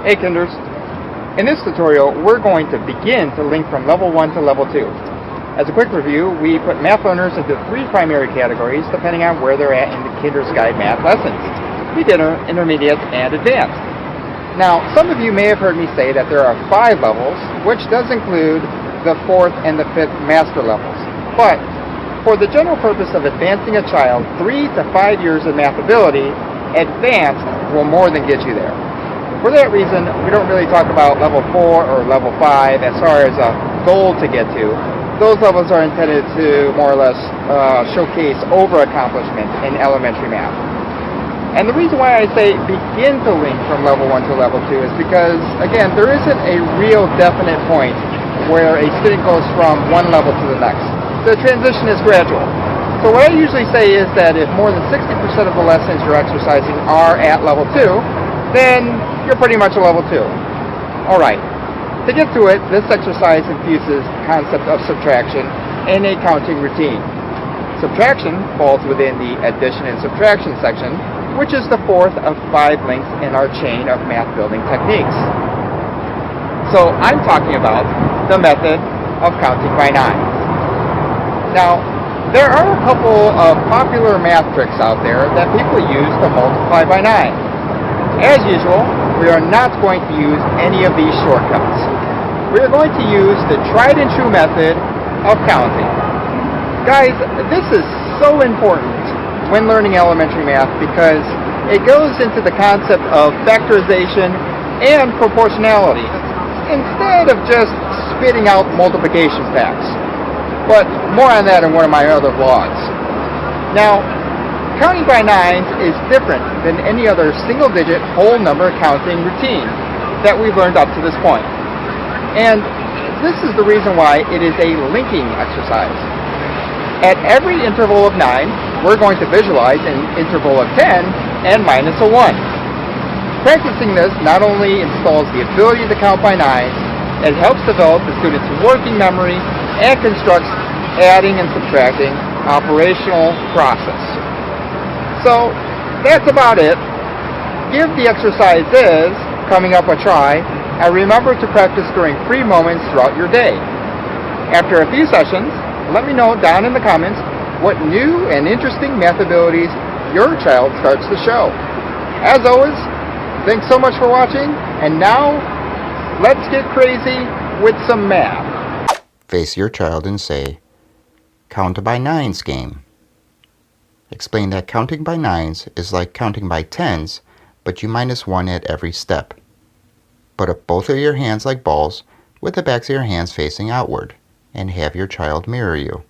Hey Kinders! In this tutorial, we're going to begin to link from level 1 to level 2. As a quick review, we put math learners into 3 primary categories depending on where they're at in the Kinder's Guide math lessons: beginner, intermediate, and advanced. Now, some of you may have heard me say that there are 5 levels, which does include the 4th and the 5th master levels. But for the general purpose of advancing a child 3 to 5 years in math ability, advanced will more than get you there. For that reason, we don't really talk about level 4 or level 5 as far as a goal to get to. Those levels are intended to more or less showcase over-accomplishment in elementary math. And the reason why I say begin to link from level 1 to level 2 is because, again, there isn't a real definite point where a student goes from one level to the next. The transition is gradual. So what I usually say is that if more than 60% of the lessons you're exercising are at level 2, then you're pretty much a level 2. Alright, to get to it, this exercise infuses the concept of subtraction in a counting routine. Subtraction falls within the addition and subtraction section, which is the 4th of 5 links in our chain of math building techniques. So I'm talking about the method of counting by nines. Now, there are a couple of popular math tricks out there that people use to multiply by 9. As usual, we are not going to use any of these shortcuts. We are going to use the tried and true method of counting. Guys, this is so important when learning elementary math because it goes into the concept of factorization and proportionality instead of just spitting out multiplication facts. But more on that in one of my other vlogs. Now, counting by nines is different than any other single-digit whole number counting routine that we've learned up to this point. And this is the reason why it is a linking exercise. At every interval of 9, we're going to visualize an interval of 10 and minus a 1. Practicing this not only installs the ability to count by nines, it helps develop the student's working memory and constructs adding and subtracting operational process. So that's about it. Give the exercises coming up a try, and remember to practice during free moments throughout your day. After a few sessions, let me know down in the comments what new and interesting math abilities your child starts to show. As always, thanks so much for watching, and now let's get crazy with some math. Face your child and say, "Count by nines game." Explain that counting by nines is like counting by tens, but you minus 1 at every step. Put up both of your hands like balls with the backs of your hands facing outward, and have your child mirror you.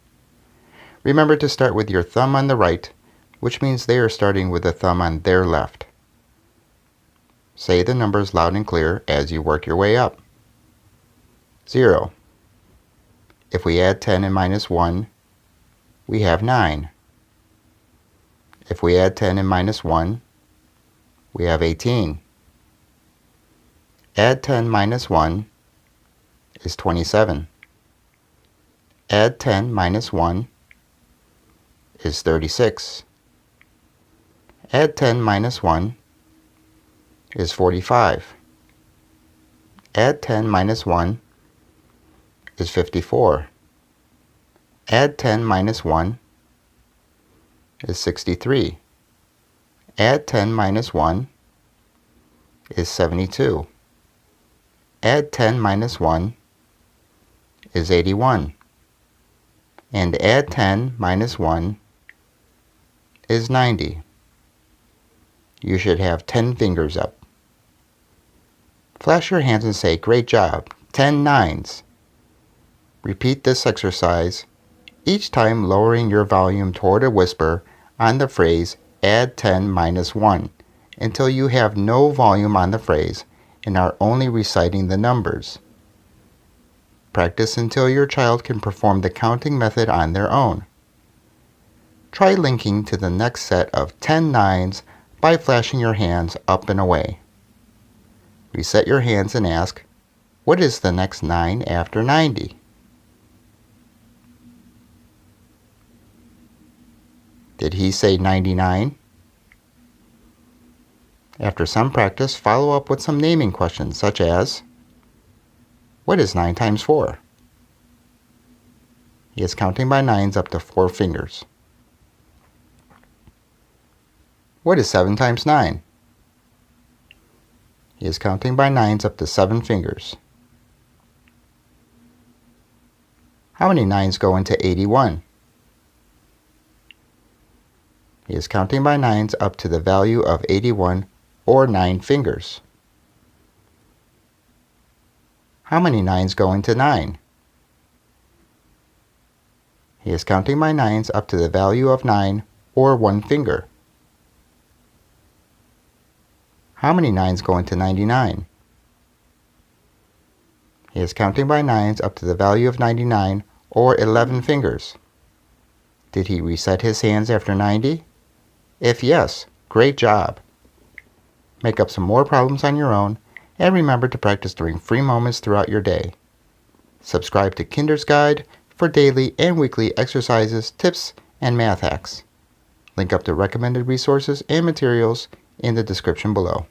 Remember to start with your thumb on the right, which means they are starting with the thumb on their left. Say the numbers loud and clear as you work your way up. 0. If we add 10 and minus 1, we have 9. If we add 10 and minus 1, we have 18. Add 10 minus 1 is 27. Add 10 minus 1 is 36. Add 10 minus 1 is 45. Add 10 minus 1 is 54. Add 10 minus 1 is 63. Add 10 minus 1 is 72. Add 10 minus 1 is 81. And add 10 minus 1 is 90. You should have 10 fingers up. Flash your hands and say, "Great job, 10 nines." Repeat this exercise, each time lowering your volume toward a whisper on the phrase add 10 minus 1 until you have no volume on the phrase and are only reciting the numbers. Practice until your child can perform the counting method on their own. Try linking to the next set of 10 nines by flashing your hands up and away. Reset your hands and ask, what is the next 9 after 90? Did he say 99? After some practice, follow up with some naming questions such as, what is 9 times 4? He is counting by nines up to 4 fingers. What is 7 times 9? He is counting by nines up to 7 fingers. How many nines go into 81? He is counting by nines up to the value of 81 or 9 fingers. How many nines go into 9? He is counting by nines up to the value of 9 or 1 finger. How many nines go into 99? He is counting by nines up to the value of 99 or 11 fingers. Did he reset his hands after 90? If yes, great job! Make up some more problems on your own, and remember to practice during free moments throughout your day. Subscribe to Kinder's Guide for daily and weekly exercises, tips, and math hacks. Link up to recommended resources and materials in the description below.